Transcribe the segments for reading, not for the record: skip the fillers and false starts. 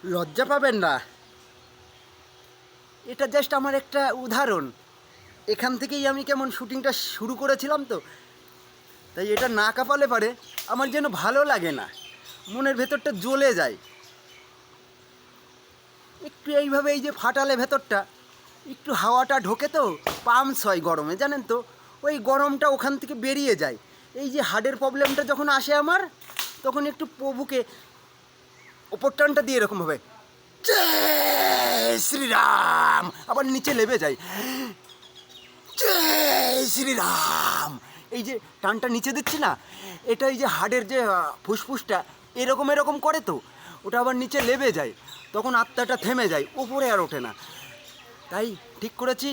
লজ্জা পাবেন না, এটা জাস্ট আমার একটা উদাহরণ। এখান থেকেই আমি কেমন শুটিংটা শুরু করেছিলাম তো, তাই এটা না কাঁপালে পারে আমার যেন ভালো লাগে না, মনের ভেতরটা জ্বলে যায়। একটু এইভাবে এই যে ফাটালে ভেতরটা একটু হাওয়াটা ঢোকে তো পাম্পস হয় গরমে, জানেন তো, ওই গরমটা ওখান থেকে বেরিয়ে যায়। এই যে হার্টের প্রবলেমটা যখন আসে আমার, তখন একটু প্রভুকে ওপর টানটা দিয়ে এরকম হবে, জয় শ্রীরাম, আবার নিচে লেবে যায়, জয় শ্রীরাম। এই যে টানটা নিচে দিচ্ছি না, এটা এই যে হাড়ের যে ফুসফুসটা এরকম এরকম করে তো, ওটা আবার নিচে লেবে যায়, তখন আত্মাটা থেমে যায়, ওপরে আর ওঠে না। তাই ঠিক করেছি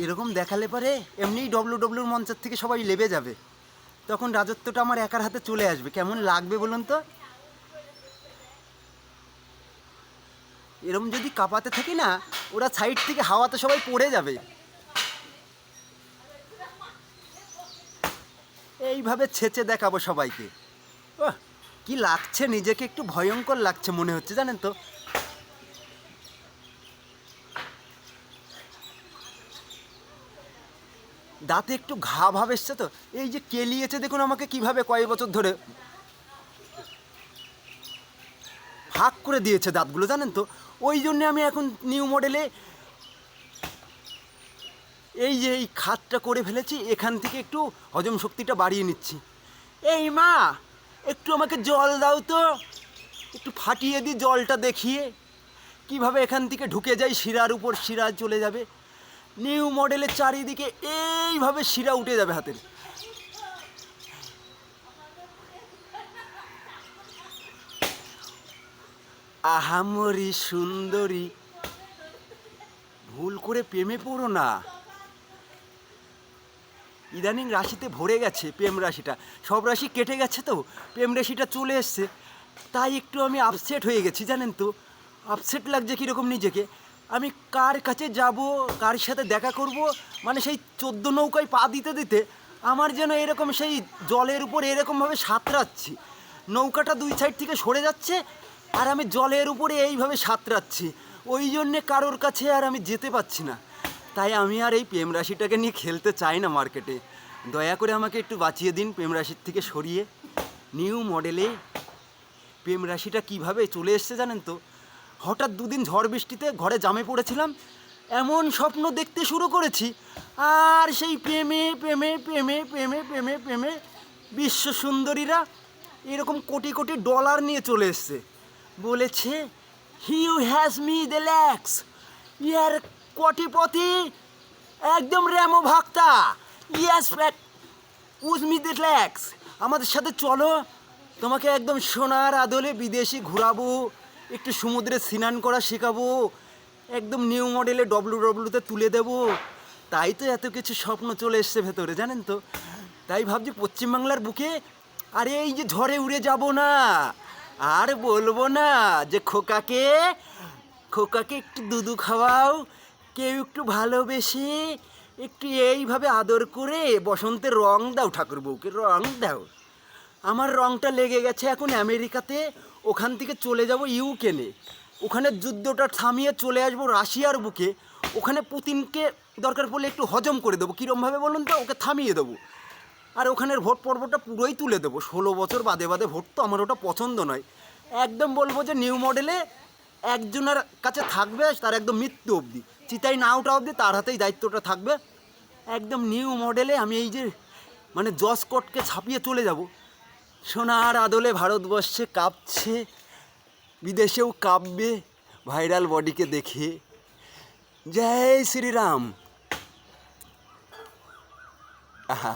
এরকম দেখালে পরে এমনিই ডব্লিউর মঞ্চের থেকে সবাই লেবে যাবে, তখন রাজত্বটা আমার একার হাতে চলে আসবে। কেমন লাগবে বলুন তো? এরকম যদি কাঁপাতে থাকি না, ওরা সাইড থেকে হাওয়াতে সবাই পড়ে যাবে। এইভাবে ছেঁচে দেখাবো সবাইকে। ওহ, কি লাগছে, নিজেকে একটু ভয়ঙ্কর লাগছে মনে হচ্ছে, জানেন তো। দাঁতে একটু ঘা ভাব এসছে তো, এই যে কেলিয়েছে দেখুন আমাকে কিভাবে, কয়েক বছর ধরে ফাঁক করে দিয়েছে দাঁতগুলো, জানেন তো। ওই জন্যে আমি এখন নিউ মডেলে এই যে এই খাতটা করে ফেলেছি, এখান থেকে একটু হজম শক্তিটা বাড়িয়ে নিচ্ছি। এই মা, একটু আমাকে জল দাও তো, একটু ফাটিয়ে দিই জলটা, দেখিয়ে কিভাবে এখান থেকে ঢুকে যায়, শিরার উপর শিরা চলে যাবে। নিউ মডেলের চারিদিকে এইভাবে শিরা উঠে যাবে হাতের। আহামরি সুন্দরী, ভুল করে প্রেমে পড়ো না। ইদানিং রাশিতে ভরে গেছে প্রেম রাশিটা, সব রাশি কেটে গেছে তো, প্রেম রাশিটা চলে এসছে, তাই একটু আমি আপসেট হয়ে গেছি, জানেন তো। আপসেট লাগছে কীরকম নিজেকে, আমি কার কাছে যাব, কার সাথে দেখা করব, মানে সেই 14 নৌকায় পা দিতে দিতে আমার যেন এরকম সেই জলের উপর এরকমভাবে সাঁতরাচ্ছি, নৌকাটা দুই সাইড থেকে সরে যাচ্ছে আর আমি জলের উপরে এইভাবে সাঁতরাচ্ছি, ওই জন্যে কারোর কাছে আর আমি যেতে পারছি না। তাই আমি আর এই প্রেম রাশিটাকে নিয়ে খেলতে চাই না মার্কেটে। দয়া করে আমাকে একটু বাঁচিয়ে দিন প্রেম রাশির থেকে সরিয়ে। নিউ মডেলে প্রেম রাশিটা কীভাবে চলে এসছে জানেন তো। হঠাৎ দুদিন ঝড় বৃষ্টিতে ঘরে জামে পড়েছিলাম, এমন স্বপ্ন দেখতে শুরু করেছি, আর সেই প্রেমে প্রেমে প্রেমে প্রেমে প্রেমে প্রেমে বিশ্ব সুন্দরীরা এরকম কোটি কোটি ডলার নিয়ে চলে এসছে, বলেছে হিউ হ্যাজ মি দ্য ল্যাক্স, ইয়ার কোটিপতি, একদম র্যামো ভক্তা, ইয়াস উজ মি দ্য ল্যাক্স, আমাদের সাথে চলো, তোমাকে একদম সোনার আদলে বিদেশি ঘুরাবো, একটু সমুদ্রে স্নান করা শেখাবো, একদম নিউ মডেলে ডব্লিউতে তুলে দেবো। তাই তো এত কিছু স্বপ্ন চলে এসছে ভেতরে, জানেন তো। তাই ভাবছি পশ্চিমবাংলার বুকে আরে এই যে ঝড়ে উড়ে যাব না, আর বলবো না যে খোকাকে খোকাকে একটু দুধু খাওয়াও, কেউ একটু ভালোবেসে একটু এইভাবে আদর করে বসন্তের রং দাও, ঠাকুর বউকে রং দাও। আমার রংটা লেগে গেছে এখন আমেরিকাতে, ওখান থেকে চলে যাব ইউক্রেনে, ওখানে যুদ্ধটা থামিয়ে চলে আসবো রাশিয়ার বুকে, ওখানে পুতিনকে দরকার পড়লে একটু হজম করে দেবো, কীরমভাবে বলুন তো, ওকে থামিয়ে দেবো, আর ওখানের ভোট পর্বটা পুরোই তুলে দেবো। 16 বছর বাদে বাদে ভোট তো আমার ওটা পছন্দ নয়। একদম বলবো যে নিউ মডেলে একজনের কাছে থাকবে, তার একদম মৃত্যু অবধি, চিতাই না ওঠা অবধি তার হাতেই দায়িত্বটা থাকবে। একদম নিউ মডেলে আমি এই যে মানে জসকটকে ছাপিয়ে চলে যাব, সোনার আদলে ভারতবর্ষে কাঁপছে, বিদেশেও কাঁপবে ভাইরাল বডিকে দেখে। জয় শ্রীরাম। আহা।